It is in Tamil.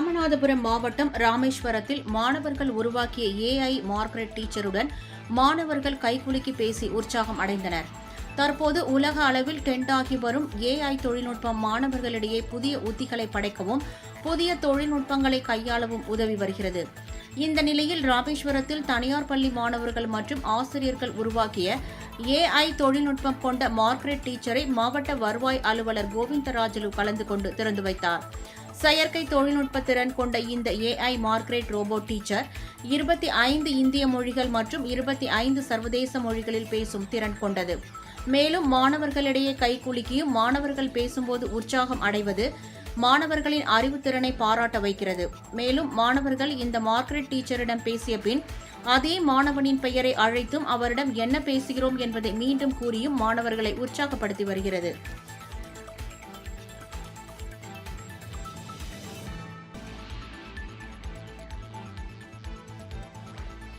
ராமநாதபுரம் மாவட்டம் ராமேஸ்வரத்தில் மாணவர்கள் உருவாக்கிய ஏஐ மார்க்ரெட் டீச்சருடன் மாணவர்கள் கைகுலுக்கி பேசி உற்சாகம் அடைந்தனர். தற்போது உலக அளவில் ட்ரெண்ட் ஆகி வரும் ஏஐ தொழில்நுட்பம் மாணவர்களிடையே புதிய உத்திகளை படைக்கவும் புதிய தொழில்நுட்பங்களை கையாளவும் உதவி வருகிறது. இந்த நிலையில் ராமேஸ்வரத்தில் தனியார் பள்ளி மாணவர்கள் மற்றும் ஆசிரியர்கள் உருவாக்கிய ஏஐ தொழில்நுட்பம் கொண்ட மார்க்ரெட் டீச்சரை மாவட்ட வருவாய் அலுவலர் கோவிந்தராஜலு கலந்து கொண்டு திறந்து வைத்தார். செயற்கை தொழில்நுட்ப திறன் கொண்ட இந்த ஏஐ மார்க்ரெட் ரோபோட் டீச்சர் 25 இந்திய மொழிகள் மற்றும் 25 சர்வதேச மொழிகளில் பேசும் திறன் கொண்டது. மேலும் மாணவர்களிடையே கைகுலுக்கியும் மாணவர்கள் பேசும்போது உற்சாகம் அடைவது மாணவர்களின் அறிவுத்திறனை பாராட்ட வைக்கிறது. மேலும் மாணவர்கள் இந்த மார்க்ரெட் டீச்சரிடம் பேசிய பின் அதே மாணவனின் பெயரை அழைத்தும் அவரிடம் என்ன பேசுகிறோம் என்பதை மீண்டும் கூறியும் மாணவர்களை உற்சாகப்படுத்தி வருகிறது.